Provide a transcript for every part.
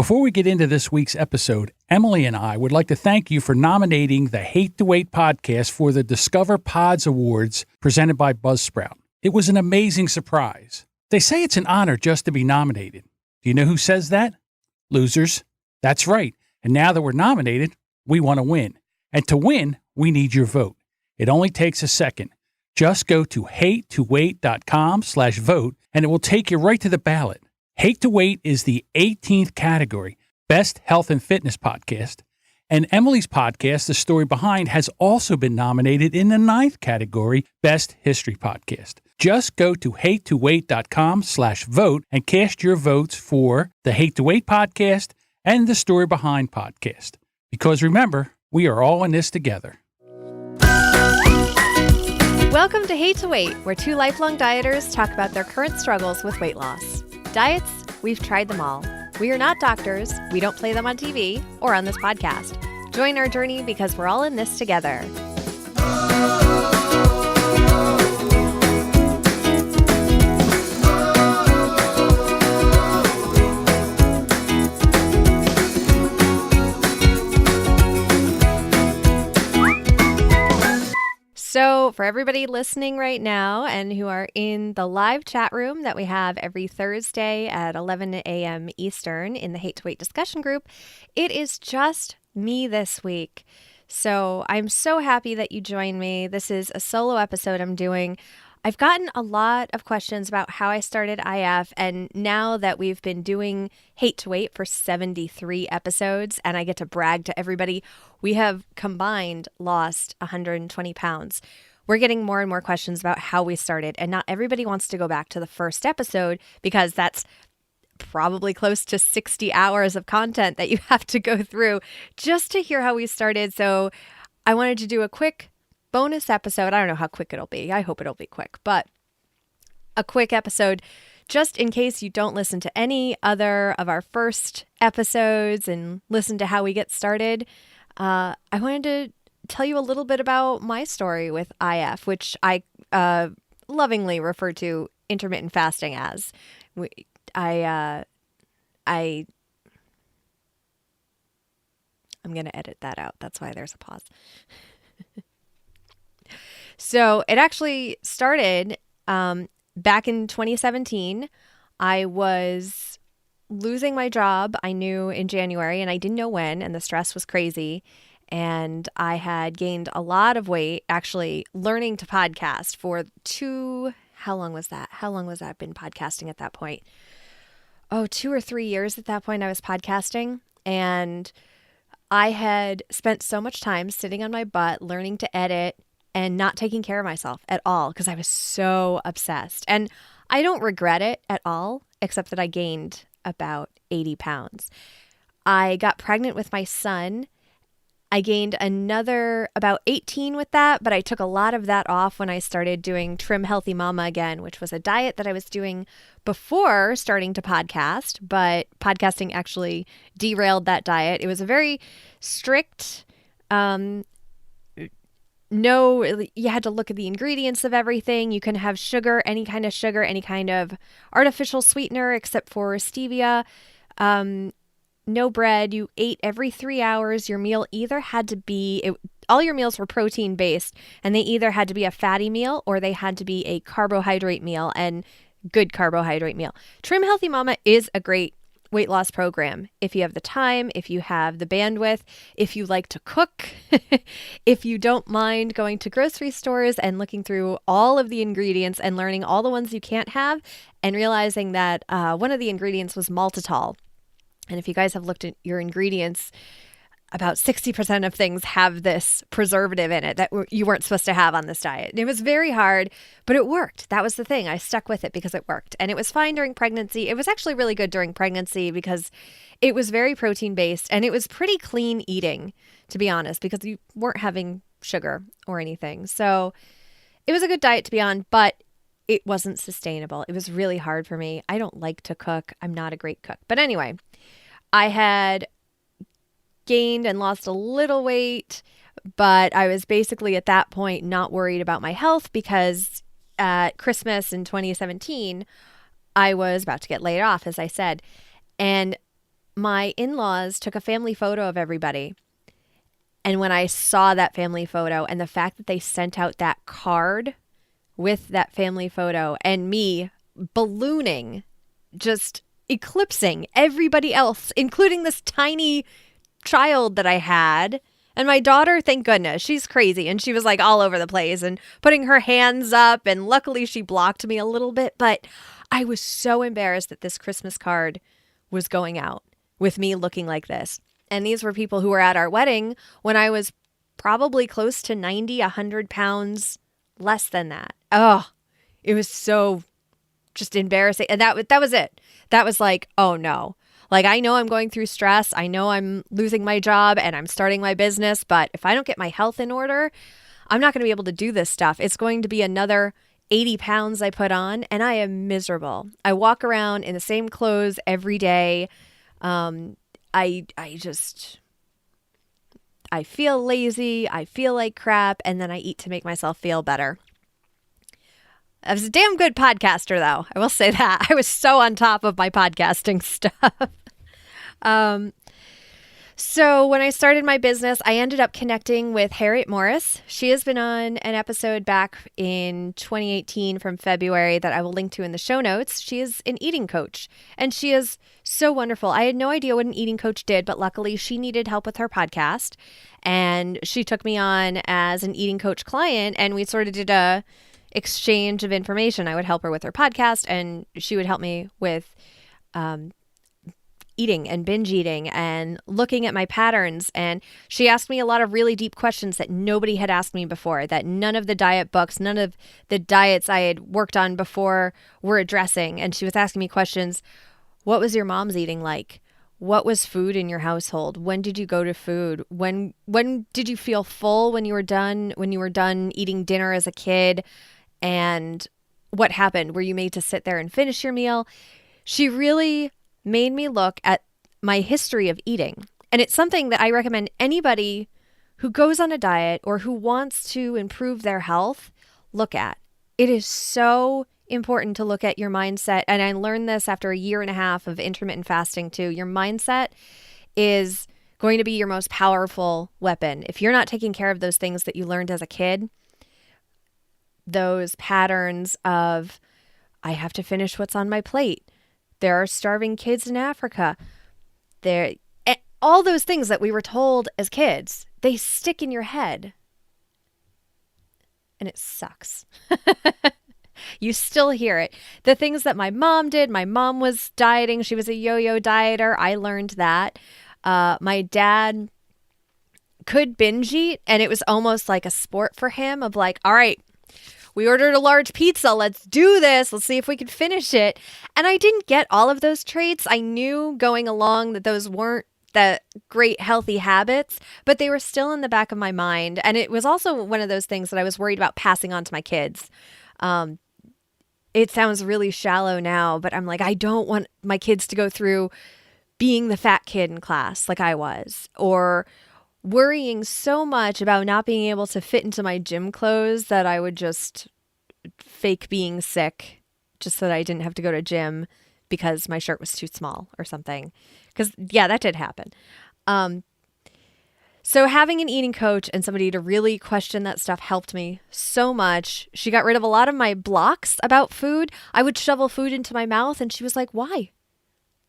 Before we get into this week's episode, Emily and I would like to thank you for nominating the Hate to Wait podcast for the Discover Pods Awards presented by Buzzsprout. It was an amazing surprise. They say it's an honor just to be nominated. Do you know who says that? Losers. That's right. And now that we're nominated, we want to win. And to win, we need your vote. It only takes a second. Just go to hatetowait.com/vote and it will take you right to the ballot. Hate to Wait is the 18th category, Best Health and Fitness Podcast. And Emily's podcast, The Story Behind, has also been nominated in the 9th category, Best History Podcast. Just go to hatetowait.com/vote and cast your votes for the Hate to Wait podcast and The Story Behind podcast. Because remember, we are all in this together. Welcome to Hate to Wait, where two lifelong dieters talk about their current struggles with weight loss. Diets, we've tried them all. We are not doctors. We don't play them on TV or on this podcast. Join our journey because we're all in this together. So for everybody listening right now and who are in the live chat room that we have every Thursday at 11 a.m. Eastern in the Hate to Wait discussion group, it is just me this week. So I'm so happy that you joined me. This is a solo episode I'm doing. I've gotten a lot of questions about how I started IF, and now that we've been doing Hate to Wait for 73 episodes, and I get to brag to everybody, we have combined lost 120 pounds. We're getting more and more questions about how we started, and not everybody wants to go back to the first episode because that's probably close to 60 hours of content that you have to go through just to hear how we started. So I wanted to do a quick bonus episode. I don't know how quick it'll be. I hope it'll be quick, but a quick episode just in case you don't listen to any other of our first episodes and listen to how we get started. I wanted to tell you a little bit about my story with IF, which I lovingly refer to intermittent fasting as. I'm going to edit that out. That's why there's a pause. So it actually started back in 2017. I was losing my job, I knew in January, and I didn't know when, and the stress was crazy. And I had gained a lot of weight, actually learning to podcast for how long was that? How long was that been podcasting at that point? 2 or 3 years at that point I was podcasting. And I had spent so much time sitting on my butt, learning to edit, and not taking care of myself at all because I was so obsessed. And I don't regret it at all, except that I gained about 80 pounds. I got pregnant with my son. I gained another about 18 with that, but I took a lot of that off when I started doing Trim Healthy Mama again, which was a diet that I was doing before starting to podcast, but podcasting actually derailed that diet. It was a very strict, you had to look at the ingredients of everything. You can have sugar, any kind of artificial sweetener except for stevia. No bread. You ate every 3 hours. Your meal either had to be, all your meals were protein based, and they either had to be a fatty meal or they had to be a carbohydrate meal, and good carbohydrate meal. Trim Healthy Mama is a great weight loss program. If you have the time, if you have the bandwidth, if you like to cook, if you don't mind going to grocery stores and looking through all of the ingredients and learning all the ones you can't have and realizing that one of the ingredients was maltitol. And if you guys have looked at your ingredients, about 60% of things have this preservative in it that you weren't supposed to have on this diet. And it was very hard, but it worked. That was the thing. I stuck with it because it worked. And it was fine during pregnancy. It was actually really good during pregnancy because it was very protein based and it was pretty clean eating, to be honest, because you weren't having sugar or anything. So it was a good diet to be on, but it wasn't sustainable. It was really hard for me. I don't like to cook. I'm not a great cook. But anyway, I had gained and lost a little weight, but I was basically at that point not worried about my health because at Christmas in 2017, I was about to get laid off, as I said. And my in-laws took a family photo of everybody. And when I saw that family photo and the fact that they sent out that card with that family photo and me ballooning, just eclipsing everybody else, including this tiny child that I had. And my daughter, thank goodness, she's crazy. And she was like all over the place and putting her hands up. And luckily she blocked me a little bit. But I was so embarrassed that this Christmas card was going out with me looking like this. And these were people who were at our wedding when I was probably close to 90, 100 pounds less than that. Oh, it was so just embarrassing. And that was it. That was like, oh no. Like, I know I'm going through stress. I know I'm losing my job and I'm starting my business. But if I don't get my health in order, I'm not going to be able to do this stuff. It's going to be another 80 pounds I put on and I am miserable. I walk around in the same clothes every day. I feel lazy. I feel like crap. And then I eat to make myself feel better. I was a damn good podcaster, though. I will say that. I was so on top of my podcasting stuff. So when I started my business, I ended up connecting with Harriet Morris. She has been on an episode back in 2018 from February that I will link to in the show notes. She is an eating coach, and she is so wonderful. I had no idea what an eating coach did, but luckily she needed help with her podcast, and she took me on as an eating coach client, and we sort of did a exchange of information. I would help her with her podcast, and she would help me with eating and binge eating and looking at my patterns. And she asked me a lot of really deep questions that nobody had asked me before, that none of the diet books, none of the diets I had worked on before were addressing. And she was asking me questions. What was your mom's eating like? What was food in your household? When did you go to food? When did you feel full when you were done eating dinner as a kid? And what happened? Were you made to sit there and finish your meal? She really made me look at my history of eating. And it's something that I recommend anybody who goes on a diet or who wants to improve their health look at. It is so important to look at your mindset. And I learned this after a year and a half of intermittent fasting too. Your mindset is going to be your most powerful weapon. If you're not taking care of those things that you learned as a kid, those patterns of, I have to finish what's on my plate. There are starving kids in Africa. All those things that we were told as kids, they stick in your head. And it sucks. You still hear it. The things that my mom did, my mom was dieting. She was a yo-yo dieter. I learned that. My dad could binge eat, and it was almost like a sport for him of like, all right, we ordered a large pizza. Let's do this. Let's see if we can finish it. And I didn't get all of those traits. I knew going along that those weren't the great healthy habits, but they were still in the back of my mind. And it was also one of those things that I was worried about passing on to my kids. It sounds really shallow now, but I'm like, I don't want my kids to go through being the fat kid in class like I was, or worrying so much about not being able to fit into my gym clothes that I would just fake being sick just so that I didn't have to go to gym because my shirt was too small or something. Because, yeah, that did happen. So having an eating coach and somebody to really question that stuff helped me so much. She got rid of a lot of my blocks about food. I would shovel food into my mouth and she was like, why?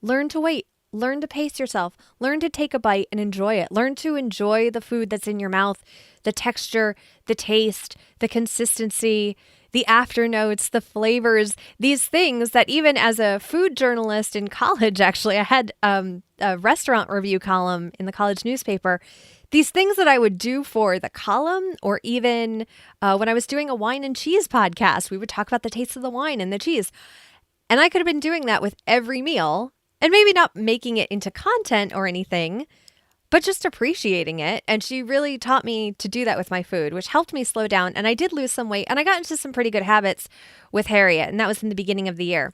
Learn to wait. Learn to pace yourself. Learn to take a bite and enjoy it. Learn to enjoy the food that's in your mouth, the texture, the taste, the consistency, the afternotes, the flavors, these things that even as a food journalist in college, actually, I had a restaurant review column in the college newspaper. These things that I would do for the column, or even when I was doing a wine and cheese podcast, we would talk about the taste of the wine and the cheese. And I could have been doing that with every meal. And maybe not making it into content or anything, but just appreciating it. And she really taught me to do that with my food, which helped me slow down. And I did lose some weight, and I got into some pretty good habits with Harriet. And that was in the beginning of the year.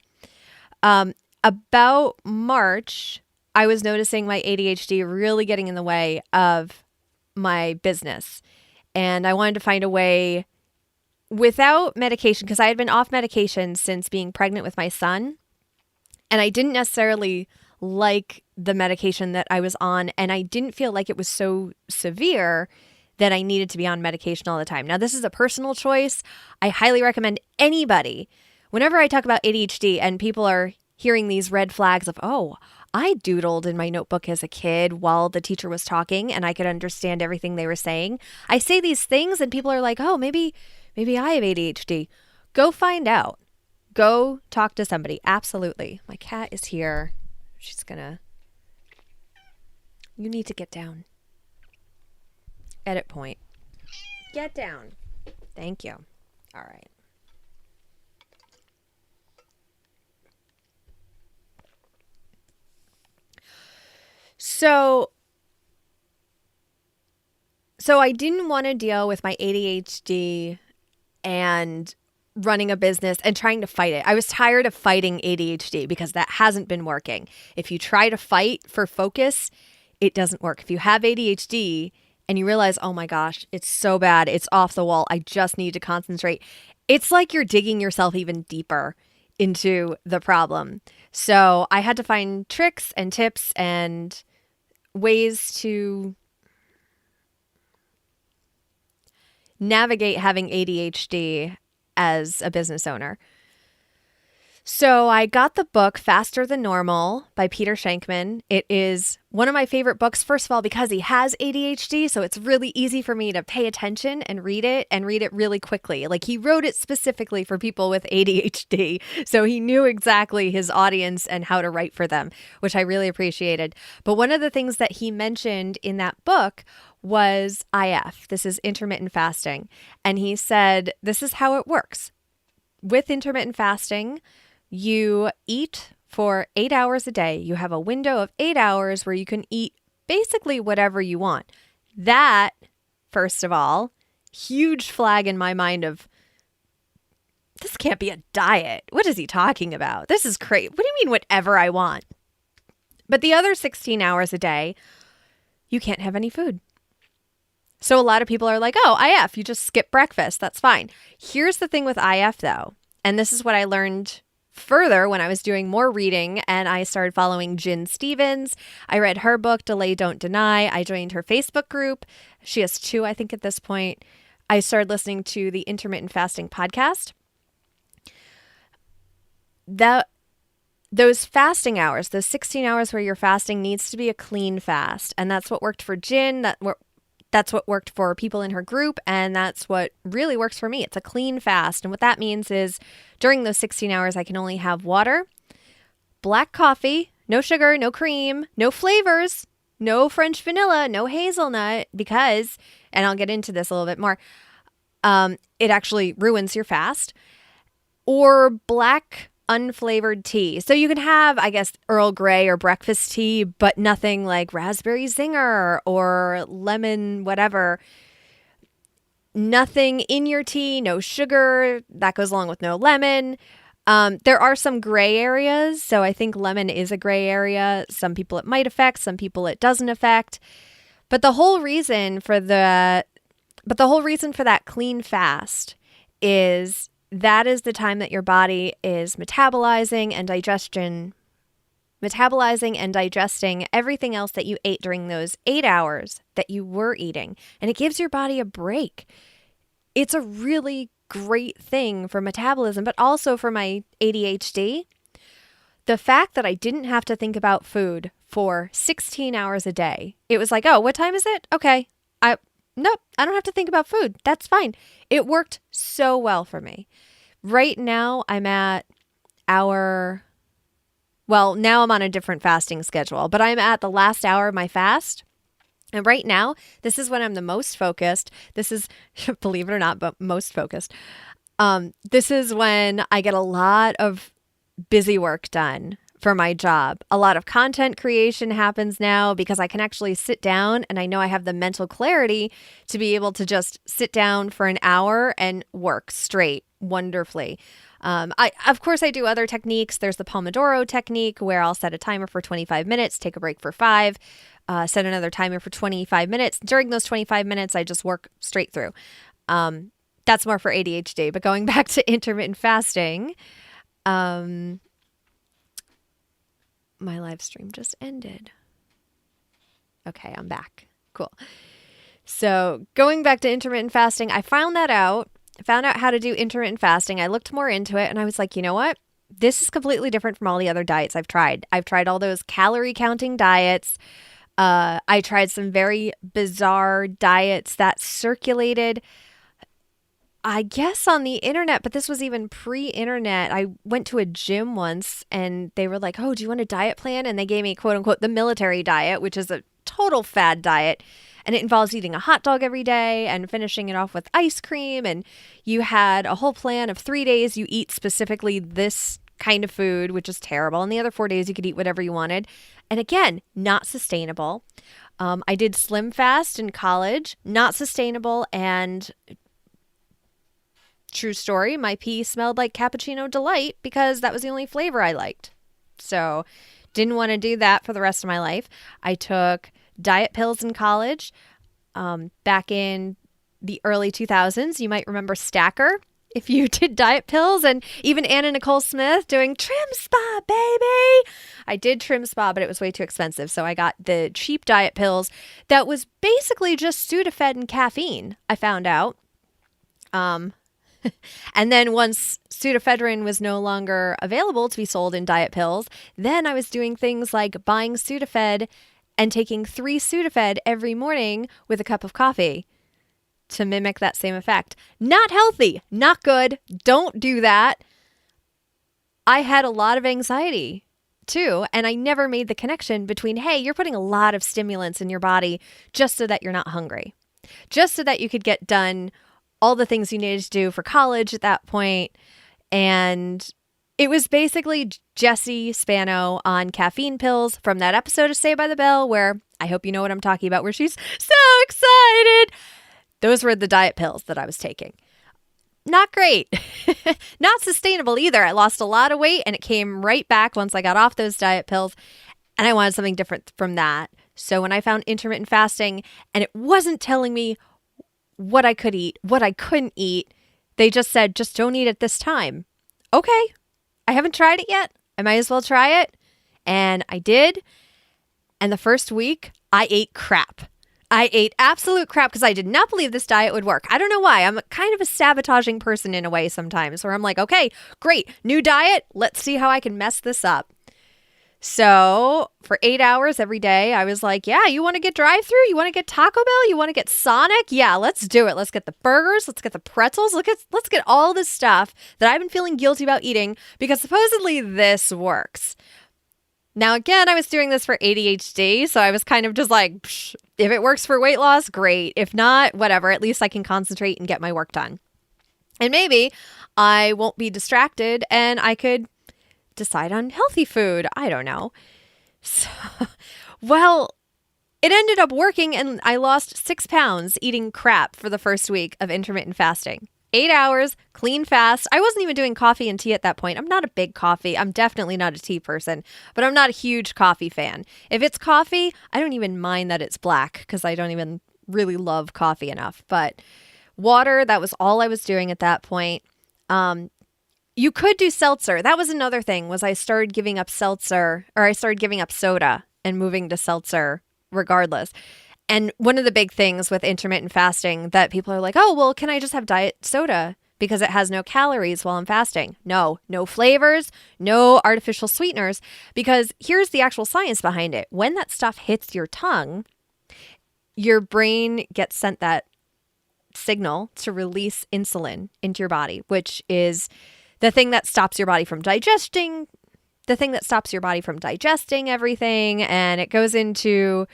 About March, I was noticing my ADHD really getting in the way of my business. And I wanted to find a way without medication, because I had been off medication since being pregnant with my son. And I didn't necessarily like the medication that I was on, and I didn't feel like it was so severe that I needed to be on medication all the time. Now, this is a personal choice. I highly recommend anybody, whenever I talk about ADHD and people are hearing these red flags of, oh, I doodled in my notebook as a kid while the teacher was talking and I could understand everything they were saying. I say these things and people are like, oh, maybe I have ADHD. Go find out. Go talk to somebody. Absolutely. My cat is here. You need to get down. Edit point. Get down. Thank you. All right. So I didn't want to deal with my ADHD and running a business and trying to fight it. I was tired of fighting ADHD because that hasn't been working. If you try to fight for focus, it doesn't work. If you have ADHD and you realize, oh my gosh, it's so bad, it's off the wall, I just need to concentrate, it's like you're digging yourself even deeper into the problem. So I had to find tricks and tips and ways to navigate having ADHD as a business owner. So I got the book Faster Than Normal by Peter Shankman. It is one of my favorite books, first of all, because he has ADHD. So it's really easy for me to pay attention and read it really quickly. Like, he wrote it specifically for people with ADHD. So he knew exactly his audience and how to write for them, which I really appreciated. But one of the things that he mentioned in that book was IF. This is intermittent fasting. And he said, this is how it works. With intermittent fasting, you eat for 8 hours a day. You have a window of 8 hours where you can eat basically whatever you want. That, first of all, huge flag in my mind of, this can't be a diet. What is he talking about? This is crazy. What do you mean whatever I want? But the other 16 hours a day, you can't have any food. So a lot of people are like, oh, IF, you just skip breakfast. That's fine. Here's the thing with IF, though. And this is what I learned further when I was doing more reading and I started following Jen Stevens. I read her book, Delay, Don't Deny. I joined her Facebook group. She has 2, I think, at this point. I started listening to the Intermittent Fasting podcast. Those fasting hours, those 16 hours where you're fasting, needs to be a clean fast. And that's what worked for Jen. That's what worked for people in her group, and that's what really works for me. It's a clean fast, and what that means is during those 16 hours, I can only have water, black coffee, no sugar, no cream, no flavors, no French vanilla, no hazelnut, because, and I'll get into this a little bit more, it actually ruins your fast, or black unflavored tea. So you can have, I guess, Earl Grey or breakfast tea, but nothing like raspberry zinger or lemon, whatever. Nothing in your tea, no sugar. That goes along with no lemon. There are some gray areas. So I think lemon is a gray area. Some people it might affect, some people it doesn't affect. But the whole reason for that clean fast is that is the time that your body is metabolizing and digesting everything else that you ate during those 8 hours that you were eating. And it gives your body a break. It's a really great thing for metabolism, but also for my ADHD. The fact that I didn't have to think about food for 16 hours a day. It was like, oh, what time is it? Okay. Nope, I don't have to think about food. That's fine. It worked so well for me. Right now, I'm at now I'm on a different fasting schedule, but I'm at the last hour of my fast. And right now, this is when I'm the most focused. This is, believe it or not, but most focused. This is when I get a lot of busy work done for my job. A lot of content creation happens now because I can actually sit down and I know I have the mental clarity to be able to just sit down for an hour and work straight wonderfully. Of course, I do other techniques. There's the Pomodoro technique where I'll set a timer for 25 minutes, take a break for 5, set another timer for 25 minutes. During those 25 minutes, I just work straight through. That's more for ADHD. But going back to intermittent fasting, My live stream just ended. Okay, I'm back. Cool. So going back to intermittent fasting, I found out how to do intermittent fasting. I looked more into it and I was like, you know what? This is completely different from all the other diets I've tried. I've tried all those calorie counting diets. I tried some very bizarre diets that circulated, I guess, on the internet, but this was even pre-internet. I went to a gym once and they were like, oh, do you want a diet plan? And they gave me, quote unquote, the military diet, which is a total fad diet. And it involves eating a hot dog every day and finishing it off with ice cream. And you had a whole plan of 3 days. You eat specifically this kind of food, which is terrible. And the other 4 days you could eat whatever you wanted. And again, not sustainable. I did slim fast in college, not sustainable. And true story, my pee smelled like cappuccino delight because that was the only flavor I liked. So didn't want to do that for the rest of my life. I took diet pills in college. Back in the early 2000s, you might remember Stacker if you did diet pills, and even Anna Nicole Smith doing Trim Spa, baby. I did Trim Spa, but it was way too expensive. So I got the cheap diet pills that was basically just Sudafed and caffeine, I found out. And then once pseudoephedrine was no longer available to be sold in diet pills, then I was doing things like buying Sudafed and taking 3 Sudafed every morning with a cup of coffee to mimic that same effect. Not healthy, not good. Don't do that. I had a lot of anxiety too, and I never made the connection between, hey, you're putting a lot of stimulants in your body just so that you're not hungry, just so that you could get done all the things you needed to do for college at that point. And it was basically Jessie Spano on caffeine pills from that episode of Saved by the Bell, where I hope you know what I'm talking about, where she's so excited. Those were the diet pills that I was taking. Not great. Not sustainable either. I lost a lot of weight and it came right back once I got off those diet pills, and I wanted something different from that. So when I found intermittent fasting and it wasn't telling me what I could eat, what I couldn't eat, they just said, just don't eat at this time. Okay, I haven't tried it yet. I might as well try it. And I did. And the first week, I ate crap. I ate absolute crap because I did not believe this diet would work. I don't know why. I'm kind of a sabotaging person in a way sometimes, where I'm like, okay, great, new diet. Let's see how I can mess this up. So for 8 hours every day, I was like, yeah, you want to get drive-thru? You want to get Taco Bell? You want to get Sonic? Yeah, let's do it. Let's get the burgers. Let's get the pretzels. Let's get all this stuff that I've been feeling guilty about eating because supposedly this works. Now, again, I was doing this for ADHD, so I was kind of just like, psh, if it works for weight loss, great. If not, whatever. At least I can concentrate and get my work done. And maybe I won't be distracted and I could decide on healthy food. I don't know. So, well, it ended up working and I lost 6 pounds eating crap for the first week of intermittent fasting. 8 hours, clean fast. I wasn't even doing coffee and tea at that point. I'm not a big coffee. I'm definitely not a tea person, but I'm not a huge coffee fan. If it's coffee, I don't even mind that it's black because I don't even really love coffee enough. But water, that was all I was doing at that point. You could do seltzer. That was another thing, was I started giving up seltzer, or I started giving up soda and moving to seltzer regardless. And one of the big things with intermittent fasting that people are like, oh, well, can I just have diet soda because it has no calories while I'm fasting? No flavors, no artificial sweeteners, because here's the actual science behind it. When that stuff hits your tongue, your brain gets sent that signal to release insulin into your body, which is the thing that stops your body from digesting everything. And it goes into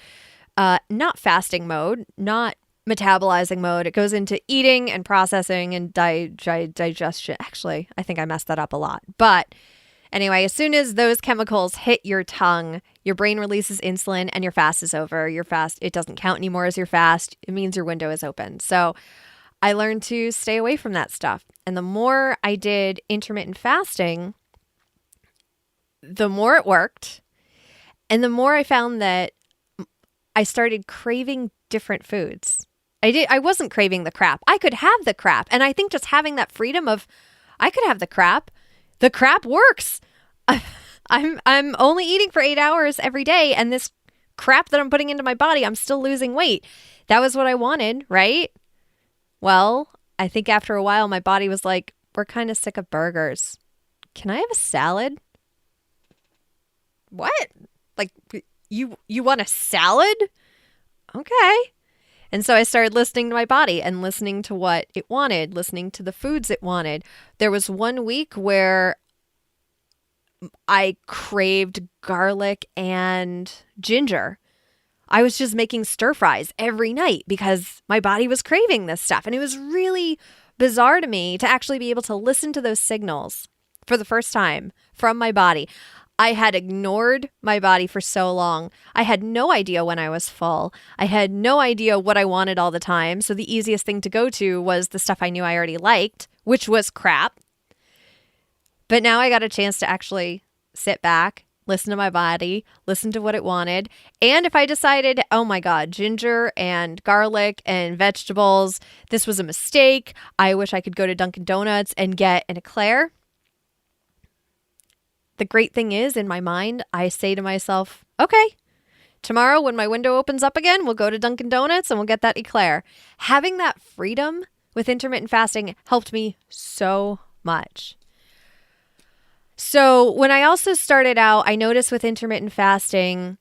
not fasting mode, not metabolizing mode. It goes into eating and processing and digestion. Actually, I think I messed that up a lot. But anyway, as soon as those chemicals hit your tongue, your brain releases insulin and your fast is over. Your fast, it doesn't count anymore as your fast. It means your window is open. So I learned to stay away from that stuff. And the more I did intermittent fasting, the more it worked. And the more I found that I started craving different foods. I wasn't craving the crap. I could have the crap. And I think just having that freedom of, I could have the crap. The crap works. I'm only eating for 8 hours every day, and this crap that I'm putting into my body, I'm still losing weight. That was what I wanted, right? Well, I think after a while, my body was like, we're kind of sick of burgers. Can I have a salad? What? Like, you want a salad? Okay. And so I started listening to my body and listening to what it wanted, listening to the foods it wanted. There was one week where I craved garlic and ginger. I was just making stir fries every night because my body was craving this stuff. And it was really bizarre to me to actually be able to listen to those signals for the first time from my body. I had ignored my body for so long. I had no idea when I was full. I had no idea what I wanted all the time. So the easiest thing to go to was the stuff I knew I already liked, which was crap. But now I got a chance to actually sit back, listen to my body, listen to what it wanted. And if I decided, oh my God, ginger and garlic and vegetables, this was a mistake. I wish I could go to Dunkin' Donuts and get an eclair. The great thing is, in my mind, I say to myself, okay, tomorrow when my window opens up again, we'll go to Dunkin' Donuts and we'll get that eclair. Having that freedom with intermittent fasting helped me so much. So when I also started out, I noticed with intermittent fasting,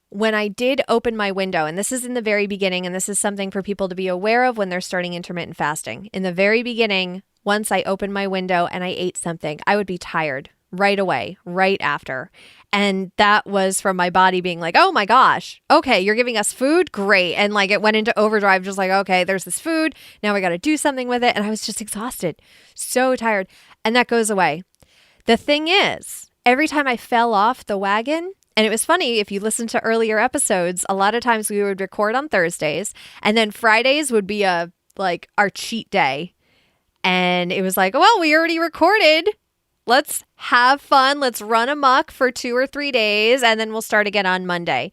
when I did open my window, and this is in the very beginning, and this is something for people to be aware of when they're starting intermittent fasting. In the very beginning, once I opened my window and I ate something, I would be tired right away, right after. And that was from my body being like, oh my gosh, okay, you're giving us food? Great. And like it went into overdrive, just like, okay, there's this food. Now we got to do something with it. And I was just exhausted, so tired. And that goes away. The thing is, every time I fell off the wagon, and it was funny, if you listen to earlier episodes, a lot of times we would record on Thursdays, and then Fridays would be our cheat day. And it was like, well, we already recorded. Let's have fun. Let's run amok for 2 or 3 days, and then we'll start again on Monday.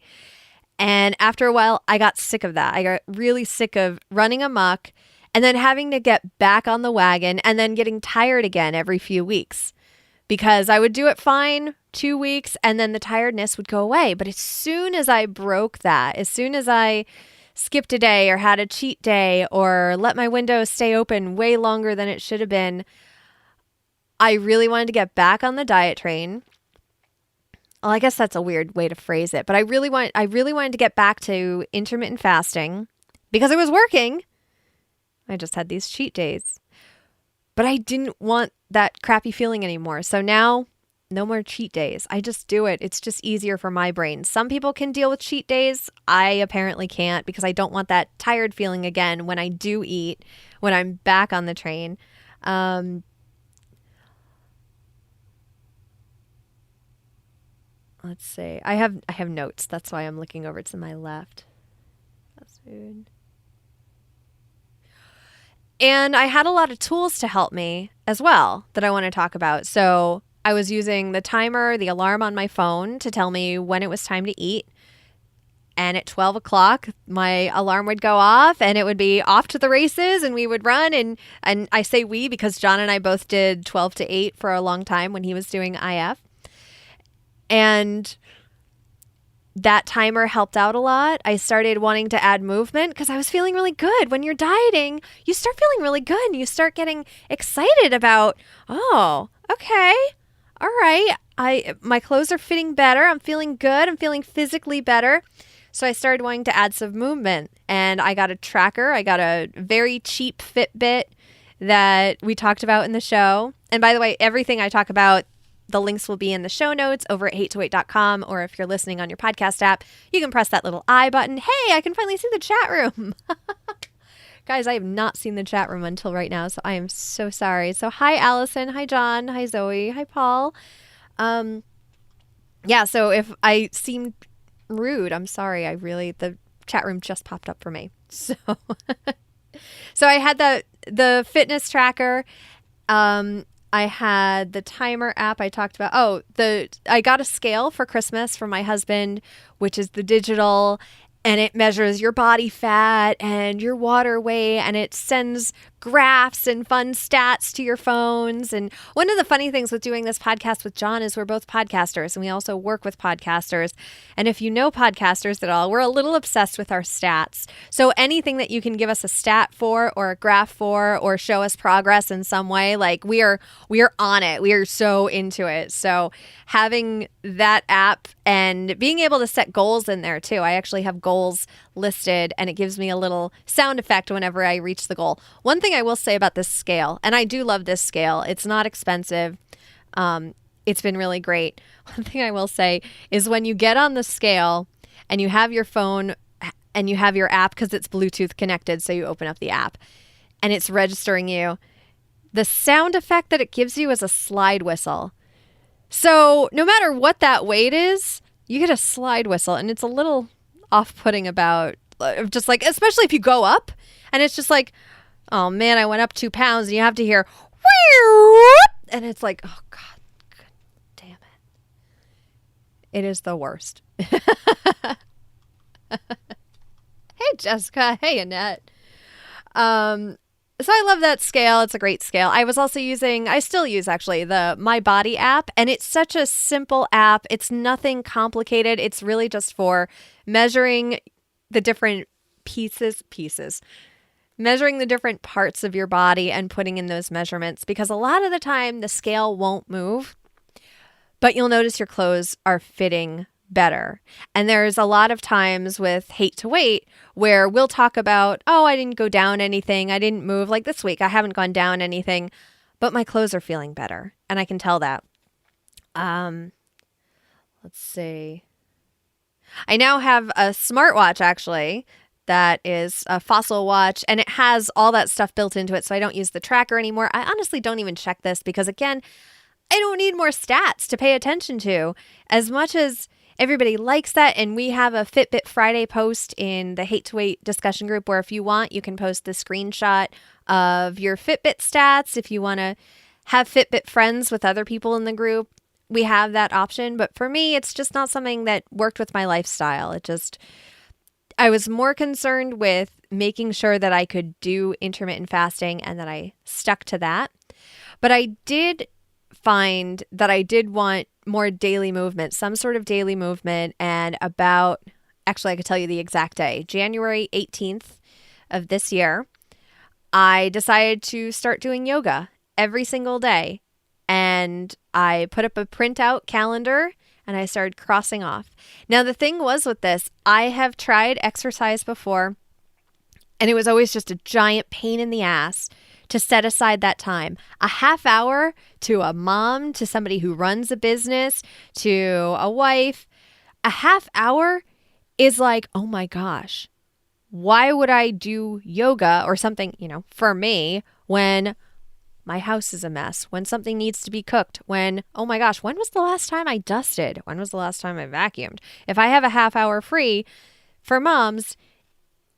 And after a while, I got sick of that. I got really sick of running amok and then having to get back on the wagon and then getting tired again every few weeks. Because I would do it fine 2 weeks and then the tiredness would go away. But as soon as I broke that, as soon as I skipped a day or had a cheat day or let my window stay open way longer than it should have been, I really wanted to get back on the diet train. Well, I guess that's a weird way to phrase it, but I really wanted to get back to intermittent fasting because it was working. I just had these cheat days. But I didn't want that crappy feeling anymore. So now, no more cheat days. I just do it. It's just easier for my brain. Some people can deal with cheat days. I apparently can't because I don't want that tired feeling again when I do eat, when I'm back on the train. Let's see. I have notes. That's why I'm looking over to my left. That's food. And I had a lot of tools to help me as well that I want to talk about. So I was using the timer, the alarm on my phone to tell me when it was time to eat. And at 12 o'clock, my alarm would go off and it would be off to the races and we would run. And I say we because John and I both did 12 to 8 for a long time when he was doing IF. And that timer helped out a lot. I started wanting to add movement because I was feeling really good. When you're dieting, you start feeling really good and you start getting excited about, oh, okay, all right. My clothes are fitting better. I'm feeling good. I'm feeling physically better. So I started wanting to add some movement and I got a tracker. I got a very cheap Fitbit that we talked about in the show. And by the way, everything I talk about, the links will be in the show notes over at hate2wait.com, or if you're listening on your podcast app, you can press that little I button. Hey, I can finally see the chat room. Guys, I have not seen the chat room until right now, so I am so sorry. So hi, Allison. Hi, John. Hi, Zoe. Hi, Paul. Yeah, so if I seemed rude, I'm sorry. The chat room just popped up for me. So, so I had the fitness tracker. I had the timer app I talked about. I got a scale for Christmas from my husband, which is the digital, and it measures your body fat and your water weight, and it sends graphs and fun stats to your phones. And one of the funny things with doing this podcast with John is we're both podcasters and we also work with podcasters. And if you know podcasters at all, we're a little obsessed with our stats. So anything that you can give us a stat for or a graph for or show us progress in some way, like we are on it. We are so into it. So having that app and being able to set goals in there too. I actually have goals listed and it gives me a little sound effect whenever I reach the goal. One thing I will say about this scale, and I do love this scale, it's not expensive. It's been really great. One thing I will say is when you get on the scale and you have your phone and you have your app because it's Bluetooth connected, so you open up the app and it's registering you, the sound effect that it gives you is a slide whistle. So no matter what that weight is, you get a slide whistle, and it's a little off-putting about just like, especially if you go up and it's just like, oh man, I went up 2 pounds, and you have to hear, and it's like, oh God, damn it. It is the worst. Hey, Jessica. Hey, Annette. So I love that scale. It's a great scale. I still use actually the My Body app, and it's such a simple app. It's nothing complicated. It's really just for measuring the different measuring the different parts of your body and putting in those measurements, because a lot of the time the scale won't move, but you'll notice your clothes are fitting better. And there's a lot of times with Hate to Wait where we'll talk about, oh, I didn't go down anything. I didn't move. Like this week, I haven't gone down anything, but my clothes are feeling better. And I can tell that. Let's see. I now have a smartwatch actually that is a Fossil watch, and it has all that stuff built into it. So I don't use the tracker anymore. I honestly don't even check this because, again, I don't need more stats to pay attention to. As much as everybody likes that, and we have a Fitbit Friday post in the Hate to Wait discussion group where if you want, you can post the screenshot of your Fitbit stats. If you want to have Fitbit friends with other people in the group, we have that option. But for me, it's just not something that worked with my lifestyle. I was more concerned with making sure that I could do intermittent fasting and that I stuck to that. But I did find that I did want more daily movement, some sort of daily movement. And actually I could tell you the exact day, January 18th of this year, I decided to start doing yoga every single day. And I put up a printout calendar and I started crossing off. Now, the thing was with this, I have tried exercise before, and it was always just a giant pain in the ass to set aside that time. A half hour to a mom, to somebody who runs a business, to a wife. A half hour is like, oh my gosh, why would I do yoga or something, for me when my house is a mess, when something needs to be cooked, when, oh my gosh, when was the last time I dusted? When was the last time I vacuumed? If I have a half hour free, for moms,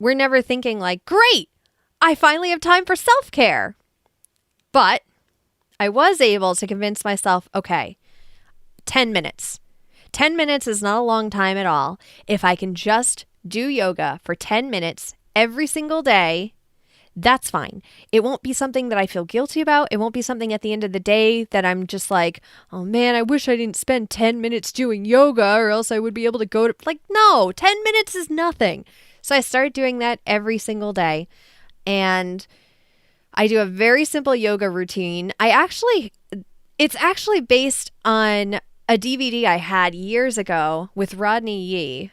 we're never thinking like, great, I finally have time for self-care. But I was able to convince myself, okay, 10 minutes. 10 minutes is not a long time at all. If I can just do yoga for 10 minutes every single day, that's fine. It won't be something that I feel guilty about. It won't be something at the end of the day that I'm just like, oh man, I wish I didn't spend 10 minutes doing yoga or else I would be able to go to, no, 10 minutes is nothing. So I started doing that every single day. And I do a very simple yoga routine. It's actually based on a DVD I had years ago with Rodney Yee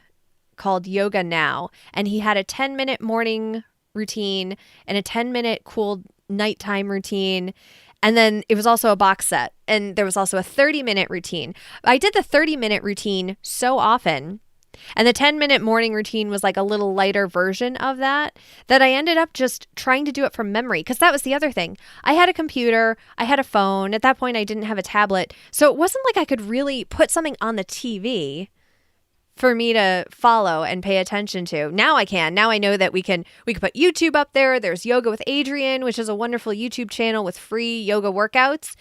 called Yoga Now. And he had a 10-minute morning routine and a 10-minute cool nighttime routine. And then it was also a box set. And there was also a 30-minute routine. I did the 30-minute routine so often, and the 10-minute morning routine was like a little lighter version of that I ended up just trying to do it from memory. Because that was the other thing. I had a computer, I had a phone. At that point, I didn't have a tablet. So it wasn't like I could really put something on the TV for me to follow and pay attention to. Now I can. Now I know that we can put YouTube up there. There's Yoga with Adriene, which is a wonderful YouTube channel with free yoga workouts.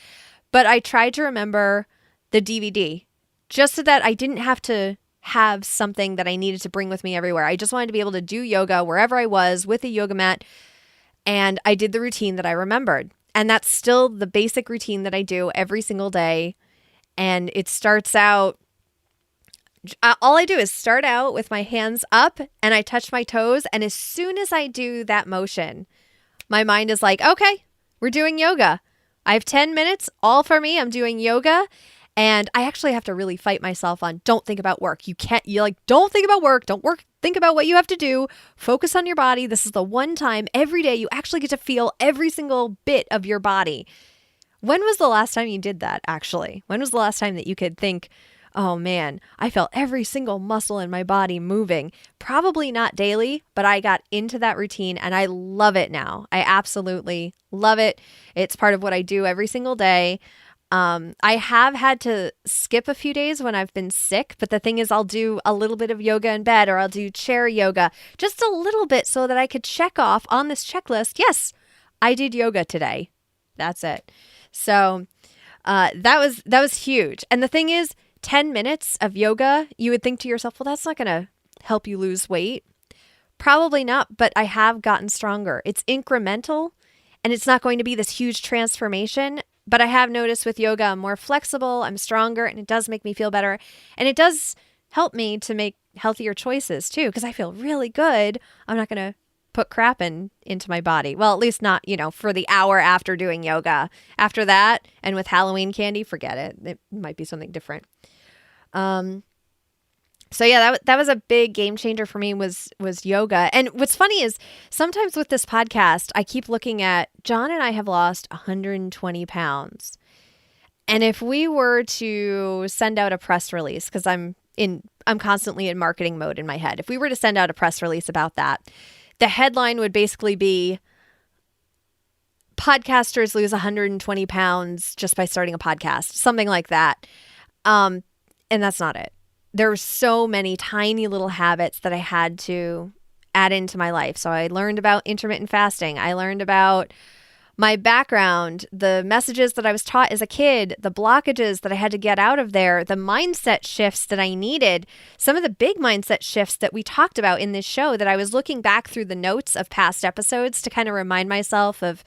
But I tried to remember the DVD just so that I didn't have to have something that I needed to bring with me everywhere. I just wanted to be able to do yoga wherever I was with a yoga mat. And I did the routine that I remembered. And that's still the basic routine that I do every single day. And it starts out, all I do is start out with my hands up and I touch my toes. And as soon as I do that motion, my mind is like, okay, we're doing yoga. I have 10 minutes, all for me. I'm doing yoga. And I actually have to really fight myself on don't think about work. Don't think about work. Think about what you have to do. Focus on your body. This is the one time every day you actually get to feel every single bit of your body. When was the last time you did that, actually? When was the last time that you could think, oh man, I felt every single muscle in my body moving? Probably not daily, but I got into that routine and I love it now. I absolutely love it. It's part of what I do every single day. I have had to skip a few days when I've been sick, but the thing is I'll do a little bit of yoga in bed or I'll do chair yoga, just a little bit so that I could check off on this checklist. Yes, I did yoga today. That's it. So that was huge. And the thing is, 10 minutes of yoga, you would think to yourself, well, that's not going to help you lose weight. Probably not, but I have gotten stronger. It's incremental and it's not going to be this huge transformation. But I have noticed with yoga, I'm more flexible, I'm stronger, and it does make me feel better. And it does help me to make healthier choices too, because I feel really good. I'm not going to put crap into my body. Well, at least not, for the hour after doing yoga. After that, and with Halloween candy, forget it. It might be something different. So yeah, that was a big game changer for me was yoga. And what's funny is sometimes with this podcast, I keep looking at John and I have lost 120 pounds. And if we were to send out a press release, because I'm constantly in marketing mode in my head. If we were to send out a press release about that, the headline would basically be podcasters lose 120 pounds just by starting a podcast, something like that. And that's not it. There were so many tiny little habits that I had to add into my life. So I learned about intermittent fasting. I learned about my background, the messages that I was taught as a kid, the blockages that I had to get out of there, the mindset shifts that I needed, some of the big mindset shifts that we talked about in this show that I was looking back through the notes of past episodes to kind of remind myself of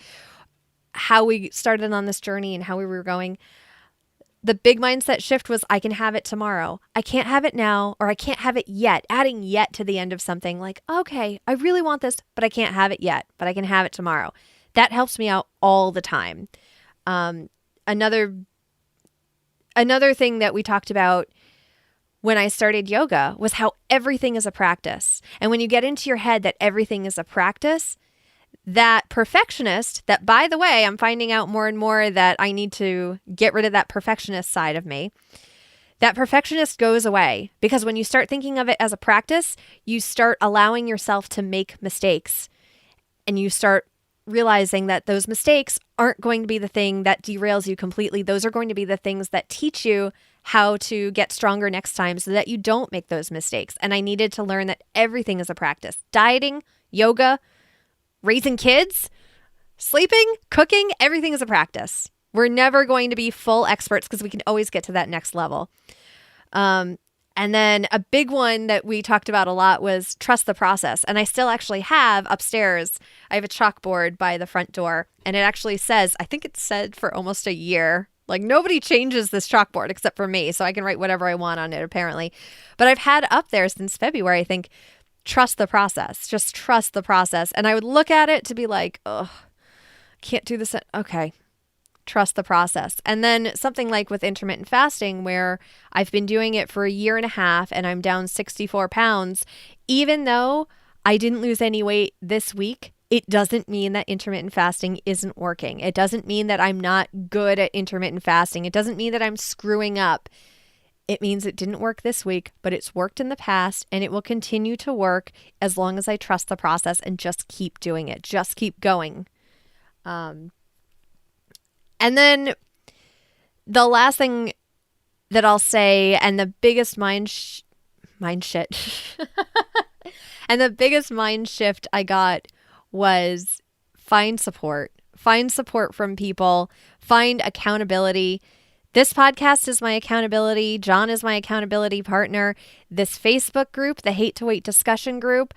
how we started on this journey and how we were going. The big mindset shift was I can have it tomorrow. I can't have it now, or I can't have it yet. Adding yet to the end of something like, okay, I really want this, but I can't have it yet, but I can have it tomorrow. That helps me out all the time. Another thing that we talked about when I started yoga was how everything is a practice. And when you get into your head that everything is a practice, that perfectionist, that by the way, I'm finding out more and more that I need to get rid of that perfectionist side of me. That perfectionist goes away because when you start thinking of it as a practice, you start allowing yourself to make mistakes and you start realizing that those mistakes aren't going to be the thing that derails you completely. Those are going to be the things that teach you how to get stronger next time so that you don't make those mistakes. And I needed to learn that everything is a practice. Dieting, yoga, raising kids, sleeping, cooking, everything is a practice. We're never going to be full experts because we can always get to that next level. And then a big one that we talked about a lot was trust the process. And I still actually have upstairs, I have a chalkboard by the front door and it actually says, I think it said for almost a year, like nobody changes this chalkboard except for me. So I can write whatever I want on it apparently. But I've had up there since February, I think, trust the process, just trust the process. And I would look at it to be like, oh, can't do this. Okay. Trust the process. And then something like with intermittent fasting, where I've been doing it for a year and a half and I'm down 64 pounds, even though I didn't lose any weight this week, it doesn't mean that intermittent fasting isn't working. It doesn't mean that I'm not good at intermittent fasting. It doesn't mean that I'm screwing up. It means it didn't work this week, but it's worked in the past and it will continue to work as long as I trust the process and just keep doing it. Just keep going. And then the last thing that I'll say, and the biggest mind shit, and the biggest mind shift I got was find support. Find support from people. Find accountability. This podcast is my accountability. John is my accountability partner. This Facebook group, the Hate to Wait discussion group,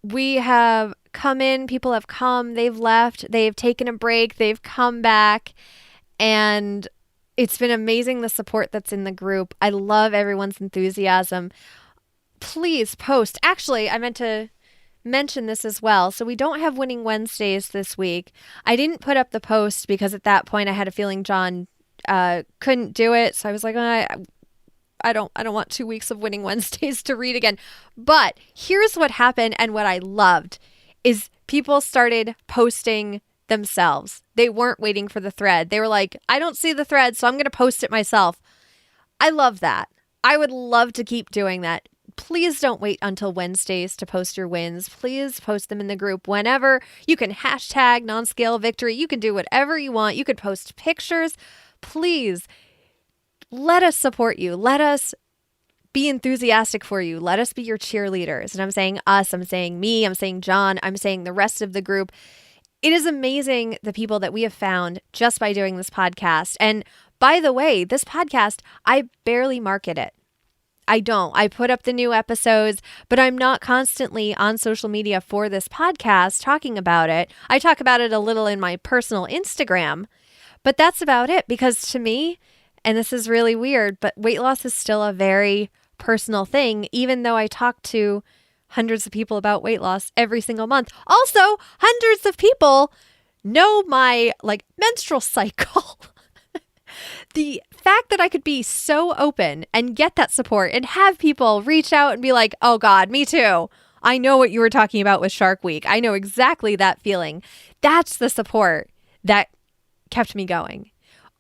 we have come in, people have come, they've left, they've taken a break, they've come back, and it's been amazing the support that's in the group. I love everyone's enthusiasm. Please post. Actually, I meant to mention this as well. So we don't have Winning Wednesdays this week. I didn't put up the post because at that point I had a feeling John couldn't do it. So I was like, I don't want 2 weeks of Winning Wednesdays to read again. But here's what happened, and what I loved is people started posting themselves. They weren't waiting for the thread. They were like, I don't see the thread, so I'm going to post it myself. I love that. I would love to keep doing that. Please don't wait until Wednesdays to post your wins. Please post them in the group whenever. You can hashtag non-scale victory. You can do whatever you want. You could post pictures. Please let us support you. Let us be enthusiastic for you. Let us be your cheerleaders. And I'm saying us, I'm saying me, I'm saying John, I'm saying the rest of the group. It is amazing the people that we have found just by doing this podcast. And by the way, this podcast, I barely market it. I don't. I put up the new episodes, but I'm not constantly on social media for this podcast talking about it. I talk about it a little in my personal Instagram, but that's about it, because to me, and this is really weird, but weight loss is still a very personal thing, even though I talk to hundreds of people about weight loss every single month. Also, hundreds of people know my menstrual cycle. The fact that I could be so open and get that support and have people reach out and be like, oh God, me too. I know what you were talking about with Shark Week. I know exactly that feeling. That's the support that kept me going.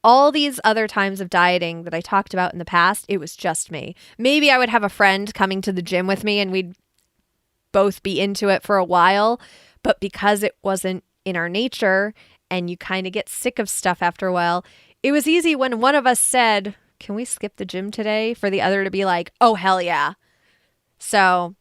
All these other times of dieting that I talked about in the past, it was just me. Maybe I would have a friend coming to the gym with me and we'd both be into it for a while, but because it wasn't in our nature and you kind of get sick of stuff after a while, it was easy when one of us said, can we skip the gym today? For the other to be like, oh, hell yeah. So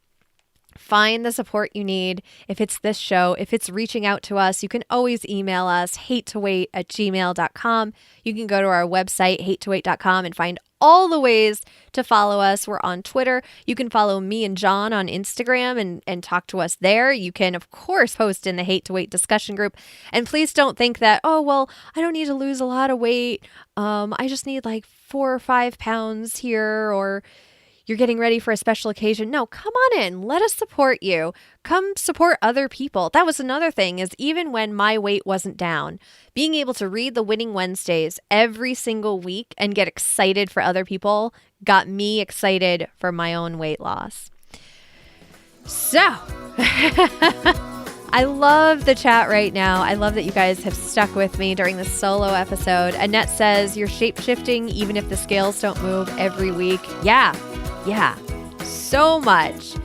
find the support you need. If it's this show, if it's reaching out to us, you can always email us, hatetowait@gmail.com. You can go to our website, hatetowait.com, and find all the ways to follow us. We're on Twitter. You can follow me and John on Instagram and talk to us there. You can, of course, post in the Hate to Wait discussion group. And please don't think that, oh, well, I don't need to lose a lot of weight. I just need 4 or 5 pounds here, or you're getting ready for a special occasion. No, come on in. Let us support you. Come support other people. That was another thing, is even when my weight wasn't down, being able to read the Winning Wednesdays every single week and get excited for other people got me excited for my own weight loss. So, I love the chat right now. I love that you guys have stuck with me during this solo episode. Annette says, you're shape-shifting even if the scales don't move every week. Yeah, so much.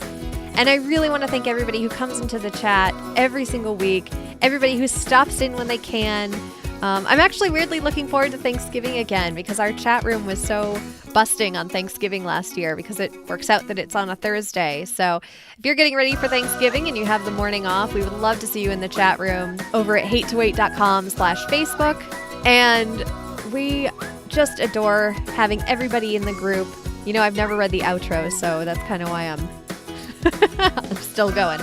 And I really want to thank everybody who comes into the chat every single week, everybody who stops in when they can. I'm actually weirdly looking forward to Thanksgiving again, because our chat room was so busting on Thanksgiving last year, because it works out that it's on a Thursday. So if you're getting ready for Thanksgiving and you have the morning off, we would love to see you in the chat room over at hatetowait.com/Facebook. And we just adore having everybody in the group. You know, I've never read the outro, so that's kind of why I'm still going.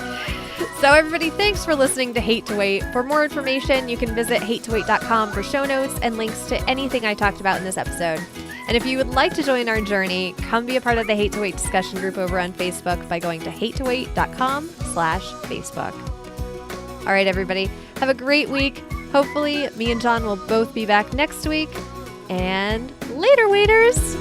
So everybody, thanks for listening to Hate to Wait. For more information, you can visit hatetowait.com for show notes and links to anything I talked about in this episode. And if you would like to join our journey, come be a part of the Hate to Wait discussion group over on Facebook by going to hatetowait.com/Facebook. All right, everybody, have a great week. Hopefully, me and John will both be back next week. And later, waiters!